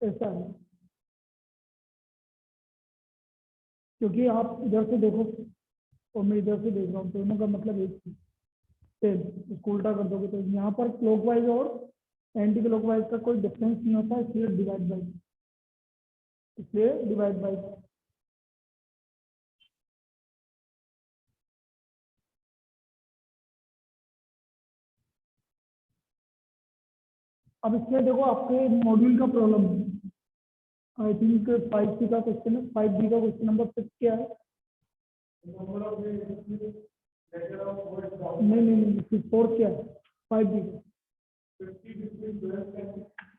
ऐसा है, क्योंकि आप इधर से देखो और मैं इधर से देख रहा हूँ, दोनों का मतलब एक ही सेम। इसको उल्टा कर दोगे तो यहाँ पर क्लॉकवाइज और एंटी क्लॉकवाइज का कोई डिफरेंस नहीं होता, इसलिए डिवाइड बाई। अब इसमें देखो आपके मॉड्यूल का प्रॉब्लम है, आई थिंक 5C का क्वेश्चन है, 5B का क्वेश्चन नंबर 6 क्या है? नहीं, 4 क्या है? 5B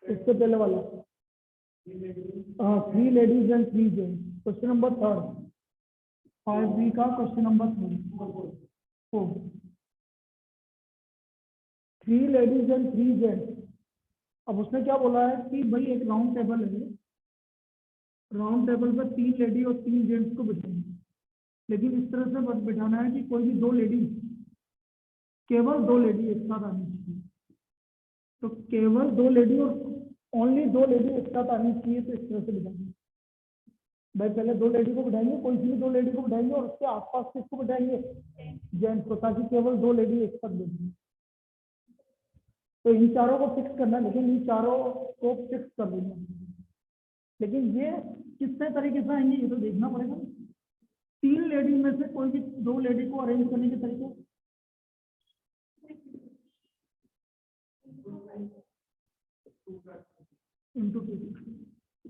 इससे पहले वाला। हाँ, 3 ladies and 3 gents, question number 3, 5B का question number 4, 3 ladies and 3 gents. अब उसने क्या बोला है कि भाई एक राउंड टेबल है, राउंड टेबल पर 3 लेडी और 3 जेंट्स को बिठाएंगे, लेकिन इस तरह से बस बिठाना है कि कोई भी 2 लेडी, केवल 2 लेडी एक साथ आनी चाहिए। तो केवल 2 लेडी और ओनली 2 लेडी एक साथ आनी चाहिए, तो इस तरह से बिठाएंगे। भाई पहले 2 लेडी को बिठाएंगे, कोई सी भी 2 लेडी को बिठाएंगे और उसके आसपास किसको बिठाएंगे? जेंट्स को, ताकि केवल 2 लेडी एक साथ बैठेंगे। तो इन चारों को फिक्स करना है, लेकिन इन चारों को फिक्स कर देना, लेकिन ये कितने तरीके से आएंगे ये तो देखना पड़ेगा। 3 लेडी में से कोई भी 2 लेडी को अरेंज करने के तरीके, इंटू 2,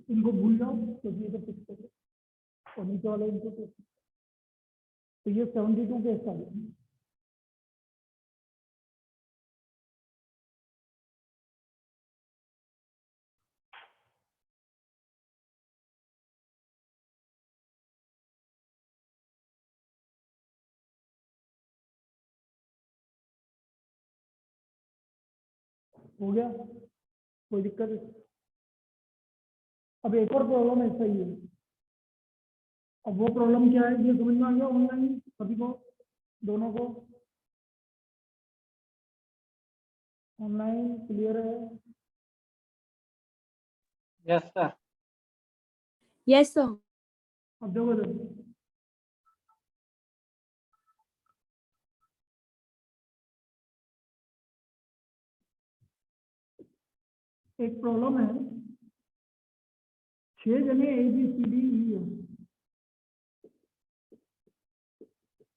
इनको भूल जाओ क्योंकि ये तो फिक्स कर, और नीचे वाले इंटू 2, तो ये 72 के हिसाब से हो गया, कोई दिक्कत नहीं। अब एक और प्रॉब्लम ऐसा ही है। अब वो प्रॉब्लम क्या है ये समझ में आ गया ऑनलाइन सभी को, दोनों को ऑनलाइन क्लियर है? Yes sir. Yes sir. अब देखो एक प्रॉब्लम है, 6 जने ABCDE है,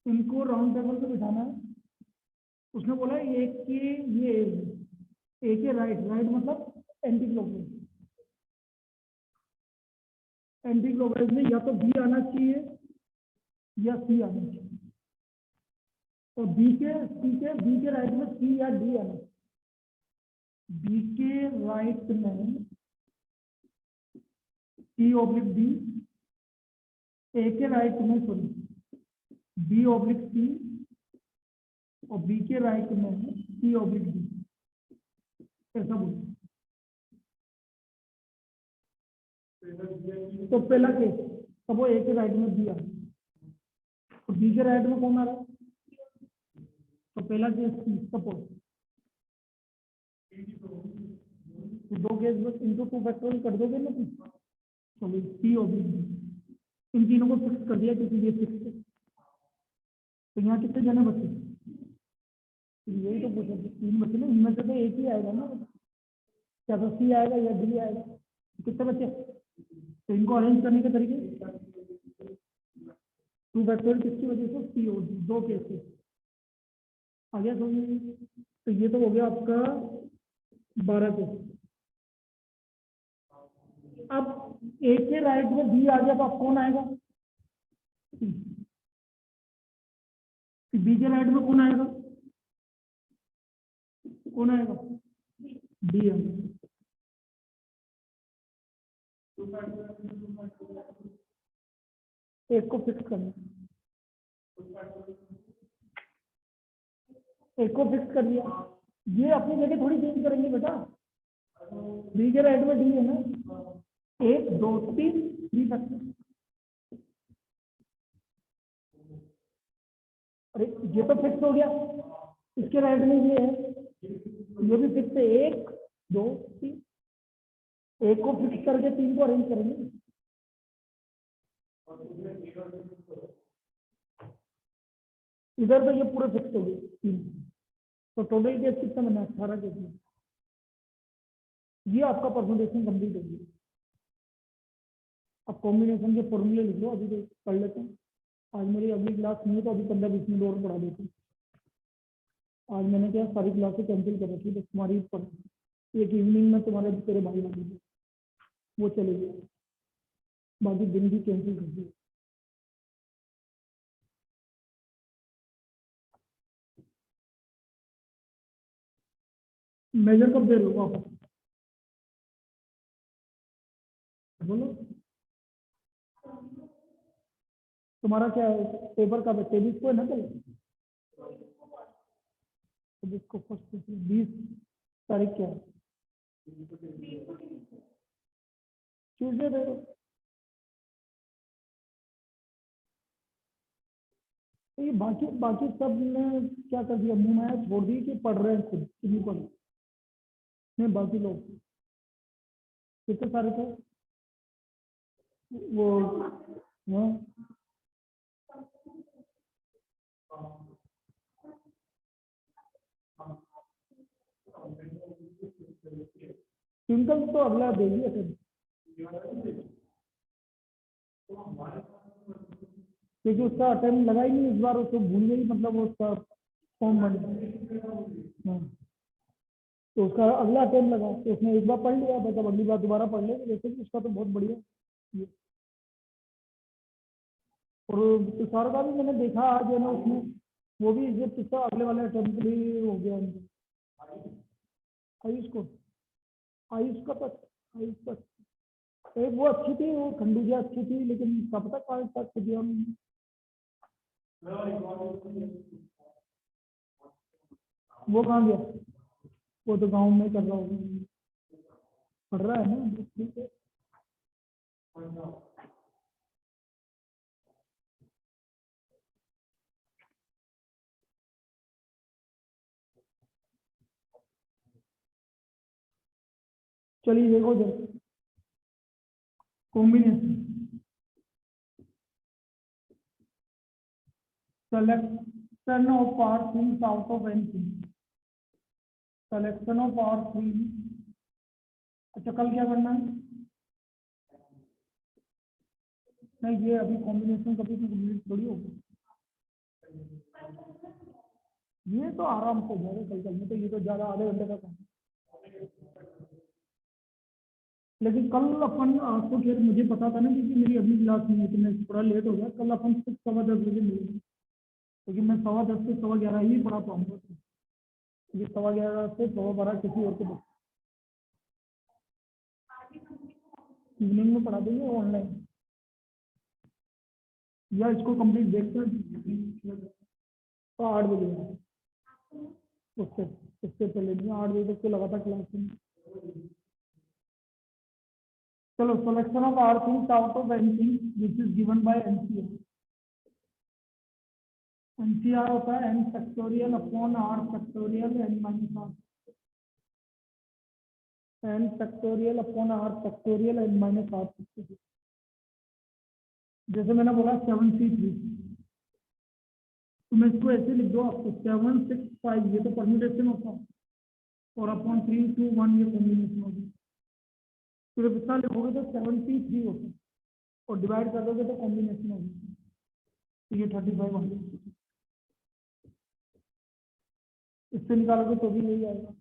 इनको राउंड टेबल पे बिठाना है। उसने बोला एक के ये ए के राइट मतलब एंटी क्लॉकवाइज, एंटी क्लॉकवाइज में या तो बी आना चाहिए या सी आना चाहिए, और बी के राइट में सी या डी आना चाहिए। बी के राइट में सी ऑब्लिक डी, ए के राइट में सॉरी बी ऑब्लिक सी, और बी के राइट में सी ऑब्लिक डी, ऐसा बोलो। तो पहला केस, तब वो ए के राइट में बी आ रहा है, तो बी के राइट में कौन आ रहा है? तो पहला केस सी, सपोज तो 2 केस बस इंटू 2 फैक्टोरियल कर दोगे ना तुम, तो सी ऑब्लिक डी, इन तीनों को फिक्स कर दिया क्योंकि ये फिक्स है। तो यहाँ कितने जने बचे? यही तो पूछा, 3 बचे ना, इनमें से तो एक ही आएगा ना, क्या तो सी आएगा या डी आएगा, कितने बचे? तो इनको अरेंज करने के तरीके 2 फैक्टोरियल किसकी वजह से? सी और डी, 2 केसेस आ गया समझ। तो ये तो हो गया आपका 12 केस। अब ए के राइट में बी आ गया तो अब कौन आएगा? बी के राइट में कौन आएगा? कौन आएगा? डी आएगा। एक को फिक्स करना, एक को फिक्स कर दिया, ये अपनी जगह थोड़ी चेंज करेंगे बेटा। बी के राइट में डी है ना, 1 2 3 3 फैक्टर। अरे ये तो फिक्स हो गया, इसके राइट में ये है, ये भी फिक्स है, 1 2 3। एक को फिक्स करके 3 को अरेंज करेंगे। इधर तो ये पूरे फिक्स हो गए 3, तो टोटल केस कितना बना? 18 केस में। ये आपका परमुटेशन कंप्लीट हो गया। अब कॉम्बिनेशन के फॉर्मूले लिख लो, अभी तो पढ़ लेते हैं। आज मेरी अगली क्लास नहीं है तो अभी 15-20 मिनट और पढ़ा देते हैं। आज मैंने क्या सारी क्लासें कैंसिल कर रखी, बस तुम्हारी एक इवनिंग में तुम्हारे तेरे भाई वाली थी, वो चले गए, बाकी दिन भी कैंसिल कर दिए। मेजर कब दे रहे हो वापस? बोलो तुम्हारा क्या है पेपर का? 23 को है ना? कल 23 को फर्स्ट 20 तारीख क्या है? ट्यूजडे दे दो। तो ये बाकी बाकी सब ने क्या कर दिया? मुंह माया छोड़ दी कि पढ़ रहे हैं खुद कि नहीं पढ़ रहे? नहीं, बाकी लोग कितने सारे थे वो? हाँ, ट्विंकल तो अगला देगी अटेंड, क्योंकि उसका अटेंड लगा ही नहीं इस बार, उसको भूल गई, मतलब वो उसका फॉर्म बन गया। हाँ, तो उसका अगला अटेम्प्ट लगा, तो उसने एक बार पढ़ लिया, बस अब अगली बार दोबारा पढ़ लेगा। जैसे कि उसका तो बहुत बढ़िया ये। और तुषार का भी मैंने देखा आज है ना, उसमें वो भी जो पिछला अगले वाले अटेम्प्ट के लिए हो गया उनका। आयुष को, आयुष का तो आयुष का एक वो अच्छी थी, वो खंडूजा अच्छी थी, लेकिन कब तक आज तक दिया हमने। वो कहाँ गया? वो तो गाँव में कर रहा होगा, पढ़ रहा है ना, ठीक है। चलिए देखो जरा combination. Selection of R things out of anything. Selection of R things. अच्छा कल क्या करना है? नहीं, ये अभी कॉम्बिनेशन कभी तो कंप्लीट थोड़ी होगी। ये तो आराम से हो जाएगा कल में, तो ये तो ज्यादा आधे घंटे का काम है। लेकिन कल अपन आपको खैर मुझे पता था ना, क्योंकि मेरी अगली क्लास में है तो मैं थोड़ा लेट हो गया। कल अपन 10:15 बजे मिलेंगे, क्योंकि मैं 10:15 से 11:15 ही पढ़ा पाऊंगा, क्योंकि 11:15 से 12:15 किसी और को इवनिंग में पढ़ा देंगे ऑनलाइन, या इसको कंप्लीट देखते हैं तो 8 बजे उससे उससे पहले नहीं, 8 बजे तक तो लगातार क्लास में। चलो, selection of r things out of anything which is given by NCR. NCR होता है n factorial upon r factorial n minus r, n factorial upon r factorial n minus r factorial. जैसे मैंने बोला 7C3, तो मैं इसको ऐसे लिख दो आपको 765, ये तो परम्यूटेशन होता है, और अपॉन 3 2 1 ये कॉम्बिनेशन होगी। फिर कितना लिखोगे तो 7C3 होता है, और डिवाइड कर दोगे तो कॉम्बिनेशन होगी, तो ये 35 होंगे। इससे निकालोगे तो भी यही आएगा।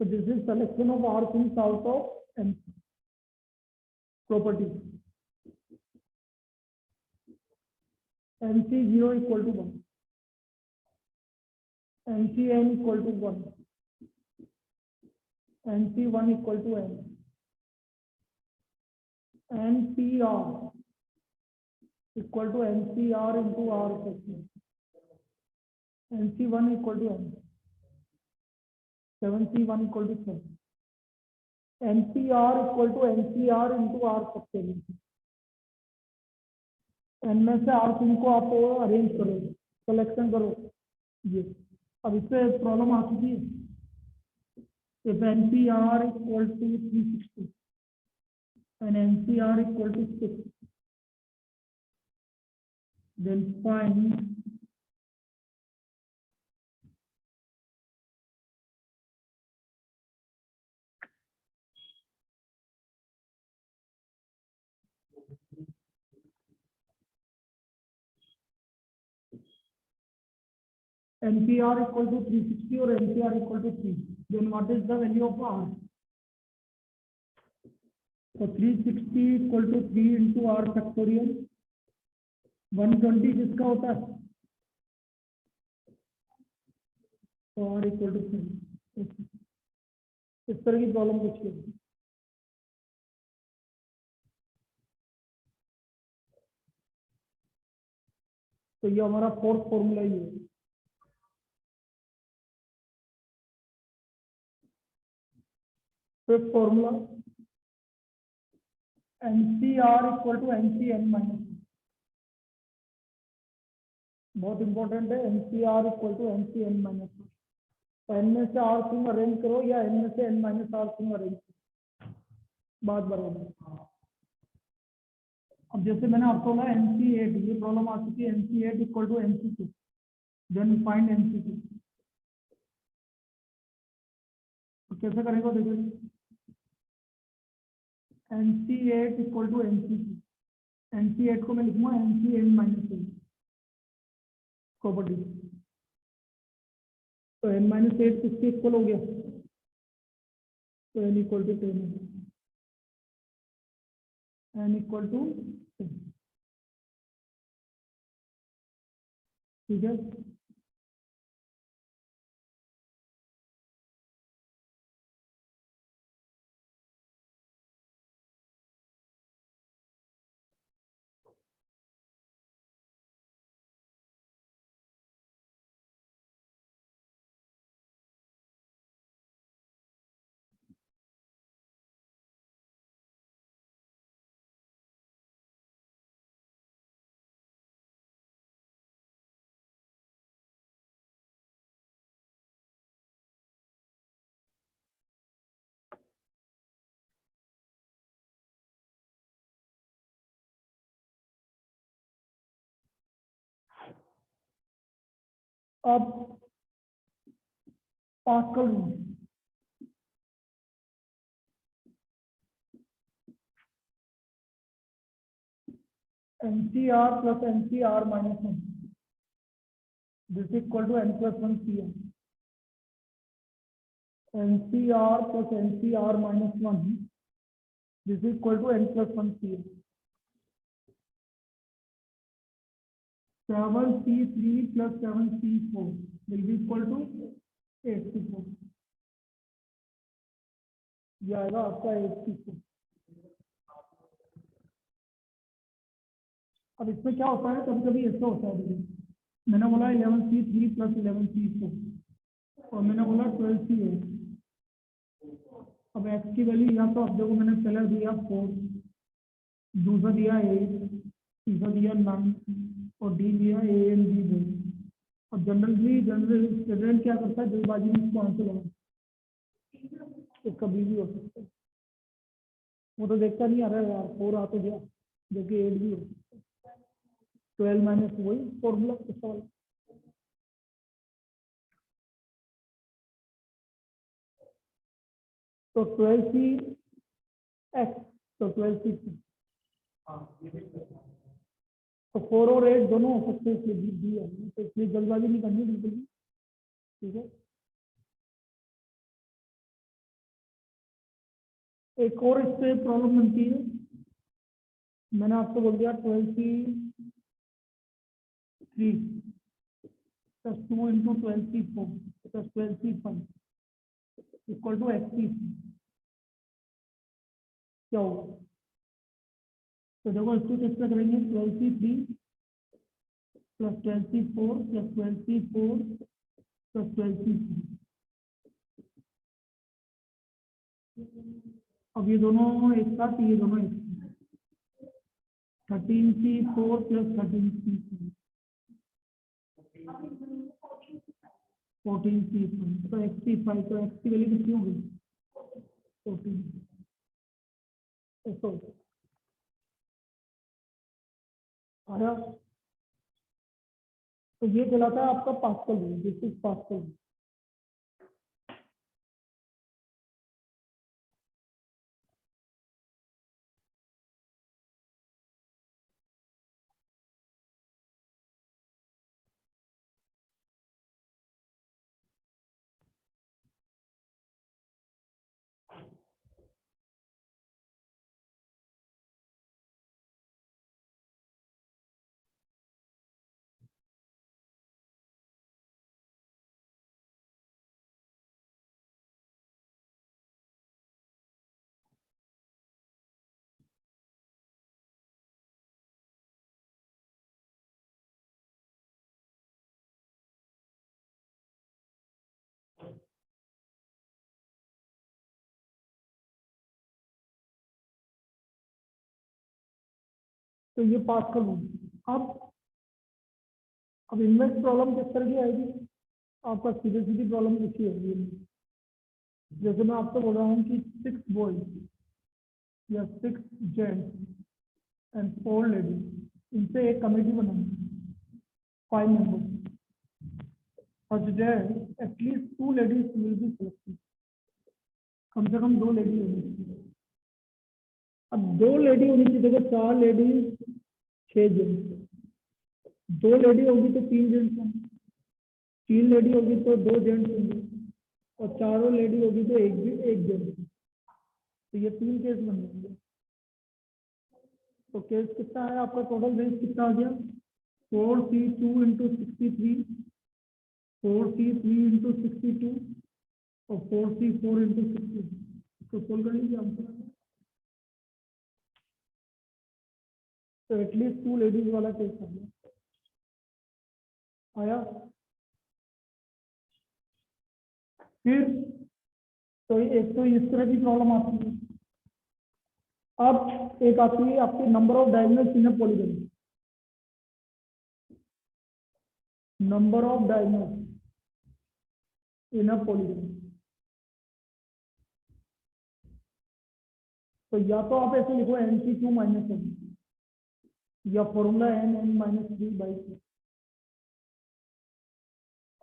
तो this is selection of r things out of n property. NC 0 equal to 1, NCN equal to 1, NC1 equal to n, NCR equal to NCR into R factor, NC1 equal to n, 7C1 equal to 7, NCR equal to NCR into R factor. N में से are तीन को आप arrange करो, selection करो। ये अब इससे प्रॉब्लम आ चुकी है, if NCR equal to 360 and NCR equal to 6, then find NCR equal to 360 or NCR equal to 3, then what is the value of R? So 360 equal to 3 into R factorial, 120 जिसका होता है, तो R equal to 3. इस तरह की problem कुछ है. तो ये हमारा फोर्थ फॉर्मूला ही है. Fifth formula NCR equal to NCN minus, बहुत इंपॉर्टेंट है. NCR equal to NCN minus, तो N में से R तुम अरेंज करो या N में से N माइनस R तुम अरेंज करो, बात बराबर. अब जैसे मैंने आपको बोला NC8, ये प्रॉब्लम आ चुकी है. NC8 equal to NC2, then find NC2. तो कैसे करेंगे देखिए. NC8 equal to NC2, NC8 को मैं लिखूंगा NCN माइनस 8 प्रॉपर्टी. तो N माइनस 8 किसके इक्वल हो गया, तो N equal to 10, N equal to 10. ठीक है. अब Pascal rule, NCR plus NCR minus 1, this is equal to N plus 1 CM. NCR plus NCR minus 1, this is equal to N plus 1 CM. 7C3 plus 7C4 will be equal to 8C4. ये आएगा आपका 8C4. अब इसमें क्या होता है, कभी कभी ऐसा होता है. देखिए मैंने बोला 11C3 प्लस 11C4 और मैंने बोला 12C8. अब x की वैल्यू या तो अब देखो मैंने पहले दिया 4, दूसरा दिया 8, तीसरा दिया 9 और डी दिया A एंड B दो. अब जनरल स्टूडेंट क्या करता है, जल्दबाजी में इसको आंसर लगा, तो कभी भी हो सकता है. वो तो देखता नहीं आ रहा है यार 4 आ तो गया, जो कि 8 भी हो सकता है. 12 माइनस वही फॉर्मूला इसका वाला. तो 12C तो 12C, तो 4 और 8 दोनों हो सकते हैं, इसलिए डी है. तो इसलिए जल्दबाजी नहीं करनी बिल्कुल भी. ठीक है. एक और इससे प्रॉब्लम बनती है. मैंने आपको बोल दिया 12C3 plus 2 into 12C4 plus 12C5 equal to XC. क्या होगा, तो देखो इसको कैसे करेंगे. 12C3 plus 12C4 plus 12C4 plus 12C3. अब ये दोनों एक साथ, ये दोनों एक साथ. 13C4 प्लस 13C4 14C5, तो XC5, तो X की वैल्यू कितनी होगी, 14 ऐसा आया। तो ये कहलाता है आपका pascal rule, this is pascal rule. तो ये पास्कल रूल। अब इनमें प्रॉब्लम किस तरह की आएगी? आपका सीधी सीधी प्रॉब्लम लिखी होगी। जैसे मैं आपको बोल रहा हूँ कि 6 बॉयज या 6 जेंट्स एंड 4 लेडीज, इनसे एक कमेटी बनानी, 5 members. First day at least 2 ladies will be selected, कम से कम 2 लेडी होनी चाहिए। अब 2 लेडी होनी चाहिए, देखो 4 लेडीज 6 जेंट्स, 2 लेडी होगी तो 3 जेंट्स होंगे, 3 लेडी होगी तो 2 जेंट्स होंगे, और चारों लेडी होगी तो एक जेंट्स। तो ये 3 केस बन जाएंगे। तो केस कितना है आपका? टोटल रेंज कितना आ गया? 4C2 इंटू 63, 4C3 इंटू 62 और 4C4 इंटू 60। इसको सोल्व कर लीजिए आंसर। तो एटलीस्ट 2 लेडीज वाला केस आ गया। आया? फिर तो एक तो इस तरह की प्रॉब्लम आती है। अब एक आती है आपकी number of diagonals in a polygon. Number of diagonals in a polygon. तो या तो आप ऐसे लिखो NC2 माइनस एन, या formula n minus 3/2।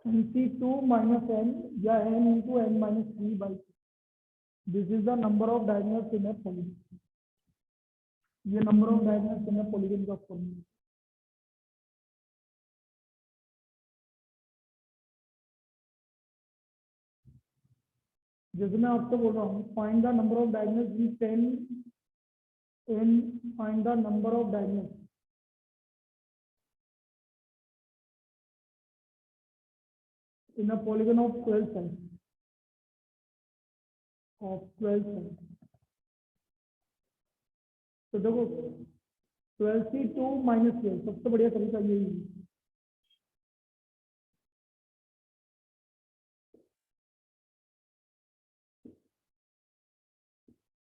NC2 minus n या n into n minus 3/2। This is the number of diagonals in a polygon. ये number of diagonals in a polygon का फॉर्मूला। जैसे मैं आपको बोल रहा हूँ find the number of diagonals in 10 n, find the number of diagonals in a polygon of 12 sides, of 12 sides। तो देखो 12C2 माइनस 12 सबसे बढ़िया तरीका यही है।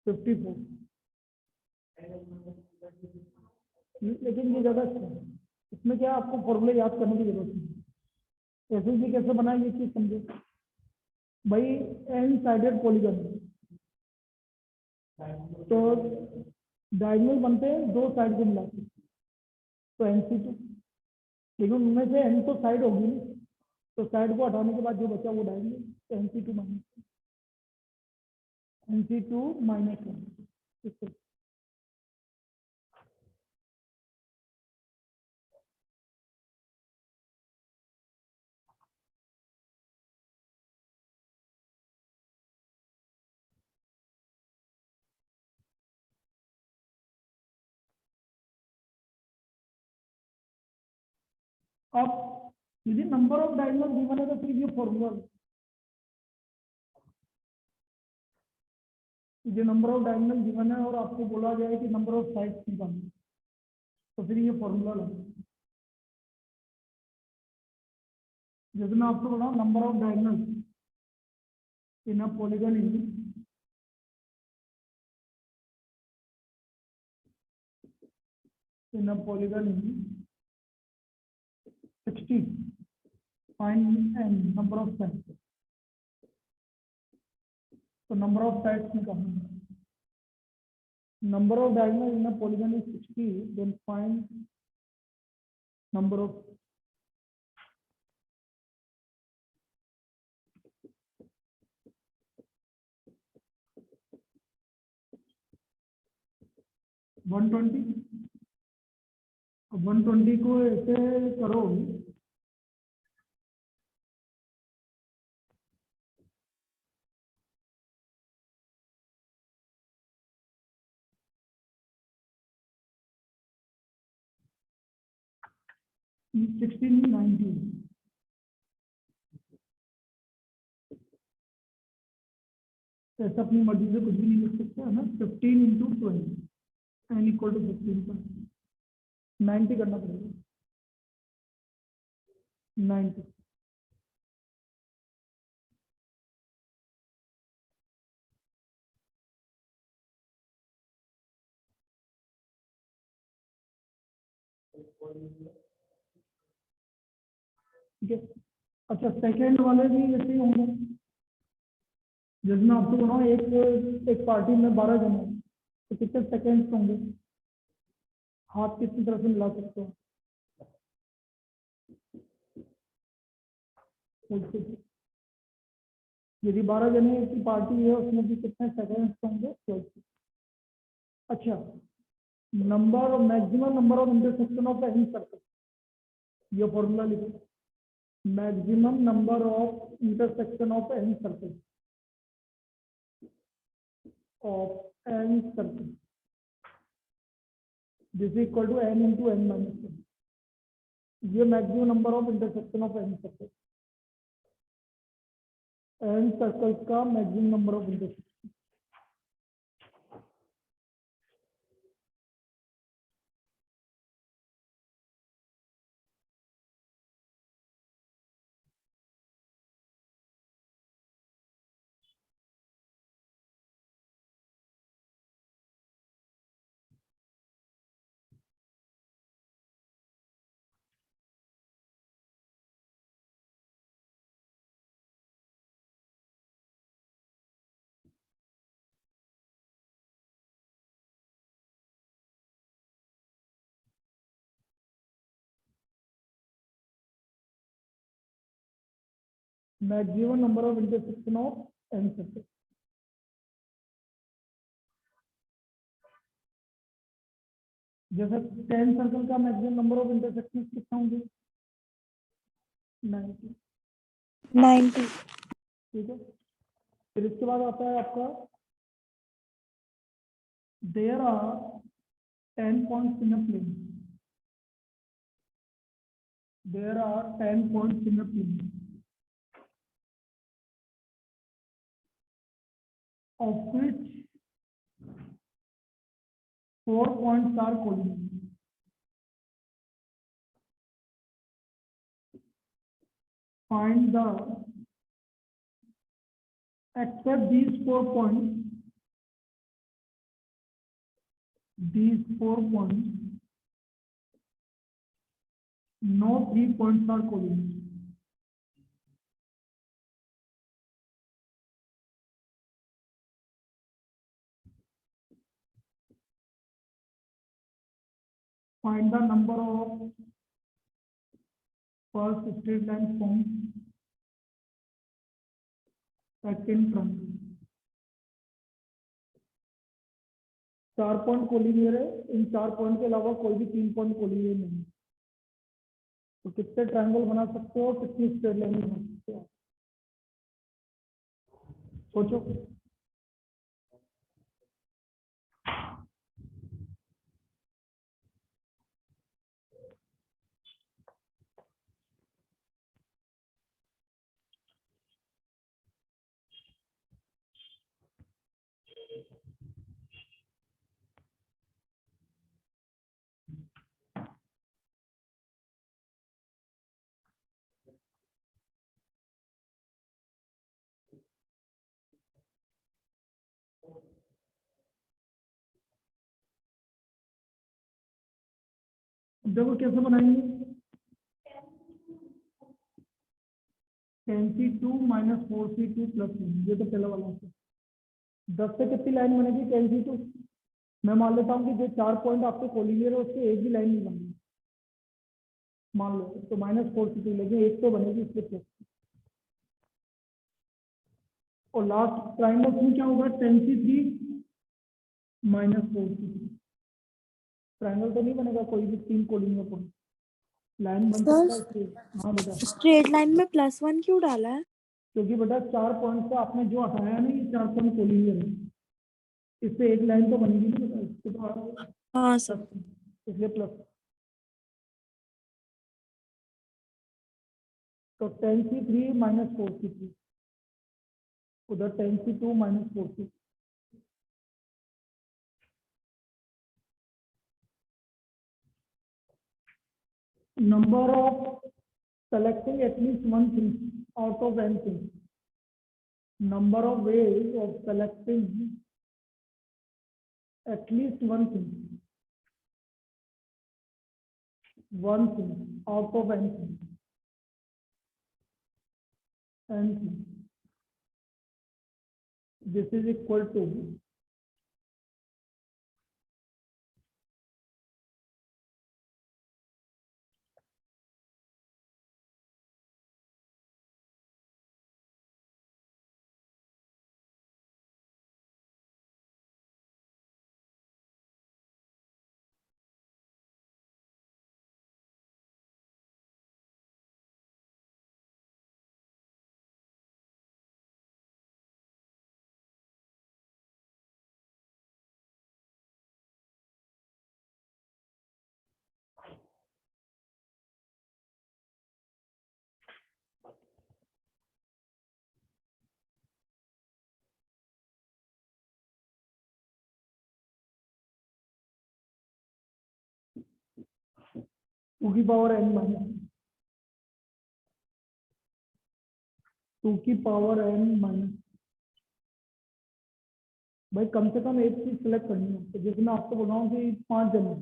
54। लेकिन ये ज्यादा अच्छा है, इसमें क्या आपको फॉर्मूले याद करने की जरूरत नहीं। ऐसे ही कैसे बनाए ये चीज समझो भाई। एन साइडेड पॉलीगन, तो डायगोनल बनते हैं 2 साइड को मिलाकर, तो NC2। लेकिन उनमें से n तो साइड होगी, तो साइड को हटाने के बाद जो बचा वो डायगोनल, तो NC2 माइनस 1। अब यदि नंबर ऑफ डायगोनल गिवन है तो फिर ये फॉर्मूला, जो नंबर ऑफ डायगोनल गिवन है और आपको बोला गया है कि नंबर ऑफ साइड्स निकालना, तो फिर ये फॉर्मूला लगा। जैसे मैं आपको बोला number of diagonal in a polygon in a polygon 60, find n number of sides. तो नंबर ऑफ साइड्स निकालना, number of diagonals in a polygon is 60, then find number of one 120 को ऐसे करो, सिक्सटीन 90, ऐसा अपनी मर्जी से कुछ भी नहीं लिख सकते है ना। 15 इंटू 20 एन इक्वल टू 15 पर 90 करना पड़ेगा, 90। ठीक है, अच्छा सेकंड वाले भी ऐसे ही होंगे, जिसमें आपको बनाओ एक पार्टी में 12 जन हैं, तो कितने सेकंड्स होंगे, हाथ कितनी तरह से मिला सकते हो। यदि 12 जने की पार्टी है उसमें भी कितने सेकंड्स होंगे, 12। अच्छा, number maximum number of intersection of any circle, ये फॉर्मूला लिखो, maximum number of intersection of any circle this is equal to n into n minus 1। ये maximum number of intersection of any circle, n circles का maximum number of intersection. Maximum number of intersection of n circle, जैसे 10 circle का maximum number of intersection कितना होंगे, 90। 90। ठीक है, फिर इसके बाद आता है आपका there are 10 points in a plane, there are 10 points in a plane of which 4 points are collinear. Find the, except these 4 points, no 3 points are collinear. Find the number of first straight line forms, second triangle. 4 point collinear है, इन 4 point के अलावा कोई भी 3 point collinear नहीं, तो कितने triangle बना सकते हो, कितनी स्ट्रेट लाइन बना सकते हो, सोचो। देखो कैसे बनाएंगे, 10c2 माइनस 4c2 प्लस 1, ये तो पहला वाला है। 10 से कितनी लाइन बनेगी 10C2? मैं मान लेता हूँ कि जो 4 पॉइंट आपके कोलिनियर है उससे एक भी लाइन नहीं बनेगी, मान लो तो -4C2, लेकिन एक तो बनेगी इसके प्लस। और लास्ट ट्राइंगल में क्या होगा 10C3 -4C3। ट्राइंगल तो नहीं बनेगा कोई भी 3 कोलिनियर पॉइंट, लाइन बन सकता है इसलिए। हाँ बेटा, स्ट्रेट लाइन में +1 क्यों डाला है? क्योंकि बेटा 4 पॉइंट से आपने जो हटाया ना, ये 4 पॉइंट कोलिनियर है, इससे एक लाइन तो बनेगी ना बेटा, इससे तो हाँ सर। प्लस, इसलिए प्लस। तो 10C3 -4C3, उधर 10C2 -4C3। number of selecting at least one thing out of n things, number of ways of selecting at least one thing out of n things, n things. This is equal to two की power n minus 2 की power n minus. भाई कम से कम एक चीज select करनी है, तो जैसे मैं आपको बोल रहा हूँ कि 5 जन हैं,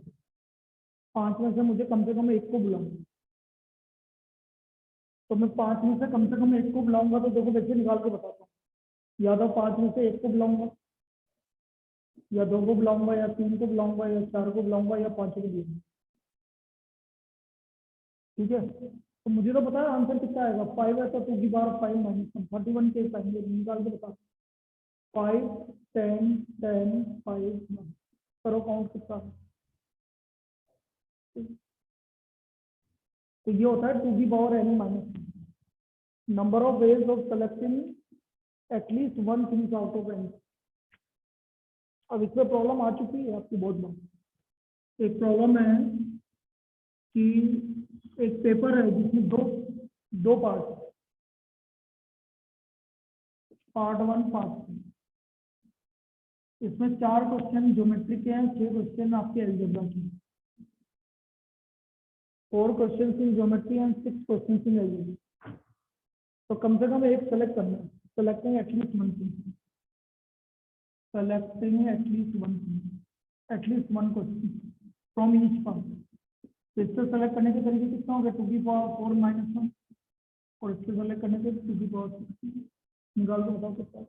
5 में से मुझे कम से कम एक को बुलाऊंगा, तो मैं 5 में से कम एक को बुलाऊंगा, तो देखो वैसे निकाल के बताता हूँ, या तो 5 में से एक को बुलाऊंगा, या 2 को बुलाऊंगा, या 3 को बुलाऊंगा, या 4 को बुलाऊंगा, या 5 को बुलाऊंगा। ठीक है, तो मुझे तो पता है आंसर कितना आएगा, 5 है तो 2 की पावर 5 माइनस 31 के आएंगे, निकाल के बता। 5 10 10 5 करो काउंट कितना। तो ये होता है 2 की power n minus number of ways of selecting at least one things out of n। अब इसमें प्रॉब्लम आ चुकी है आपकी बहुत बार। एक प्रॉब्लम है कि एक पेपर है जिसमें दो पार्ट, पार्ट 1 पार्ट 2, इसमें 4 क्वेश्चन ज्योमेट्री के हैं, 6 क्वेश्चन आपके अलजेब्रा के, 4 question in geometry and 6 question in algebra. तो कम से कम एक सेलेक्ट करना है, selecting at least one thing, selecting at least one thing, at least one question from each part. तो इससे सेलेक्ट करने के तरीके कितना हो गया, 2 की पावर 4 माइनस 1, और इससे सेलेक्ट करने के 2 की पावर 6। निकाल के बताओ कितना।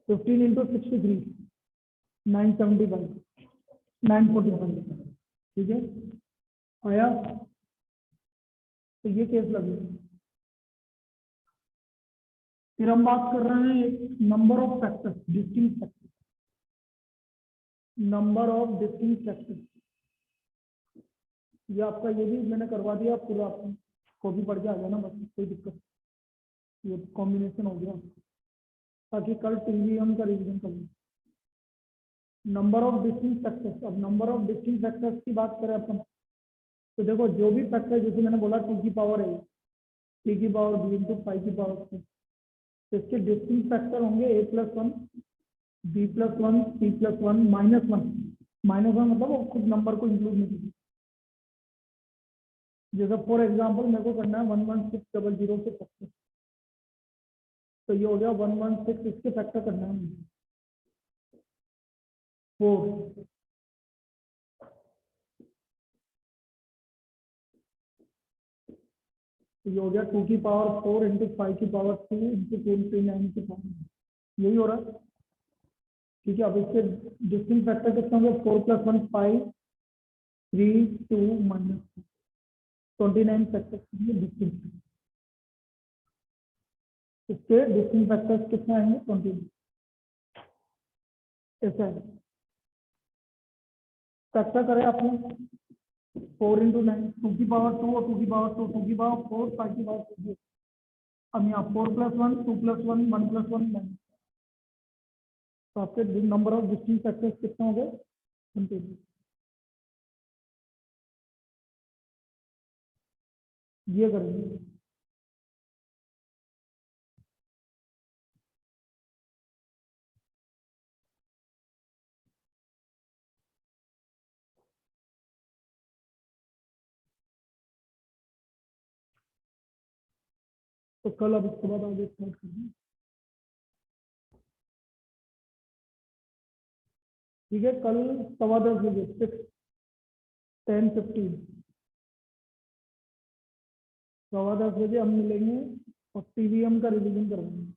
15 into 63 975 945। ठीक है, आया। तो ये केस लगे। फिर हम बात कर रहे हैं number of factors, distinct factors, number of distinct factors. ये आपका ये भी मैंने करवा दिया पूरा, आप कॉपी पढ़ के आ जाना बस, कोई दिक्कत। ये कॉम्बिनेशन हो गया ताकि कल टीवीएम का रिवीजन कर लें। Number of distinct factors. अब नंबर ऑफ डिस्टिंक्ट फैक्टर्स की बात करें अपन, तो देखो जो भी फैक्टर, जैसे मैंने बोला 2 की पावर है, 3 की पावर b इंटू 5 की पावर 6, तो इसके डिस्टिंक्ट फैक्टर होंगे a+1 b+1 c+1 -1। -1 मतलब वो खुद नंबर को इंक्लूड नहीं करेगी। जैसे फॉर एग्जांपल मेरे को करना है 11600 से फैक्टर, तो ये हो गया 116, इसके फैक्टर करना है मुझे 4, तो ये हो गया 2 की पावर 4 इंटू 5 की पावर 2 इंटू 29 की पावर, यही हो रहा है। ठीक है, अब इसके डिस्टिंक्ट फैक्टर कितने होंगे? 4 + 1 5 3 2 माइनस 29 फैक्टर डिस्टिंक्ट। इसके डिस्टिंक्ट फैक्टर्स कितने आएंगे? 29। ऐसा है, फैक्टर करें आपने 4 इंटू 9, 2 की पावर 2 और 2 की पावर 2, 2 की पावर 4 5 की पावर 2। अब यहाँ 4 + 1 2 + 1 1 + 1 9, तो आपके नंबर ऑफ डिस्टिंक्ट फैक्टर्स कितने हो गए? 29। ये करेंगे। तो कल अब इसके बाद आगे स्टार्ट करेंगे। ठीक है, कल 10:15 बजे 10:15 10:15 बजे हम मिलेंगे और टीवीएम का रिवीजन करवाएंगे।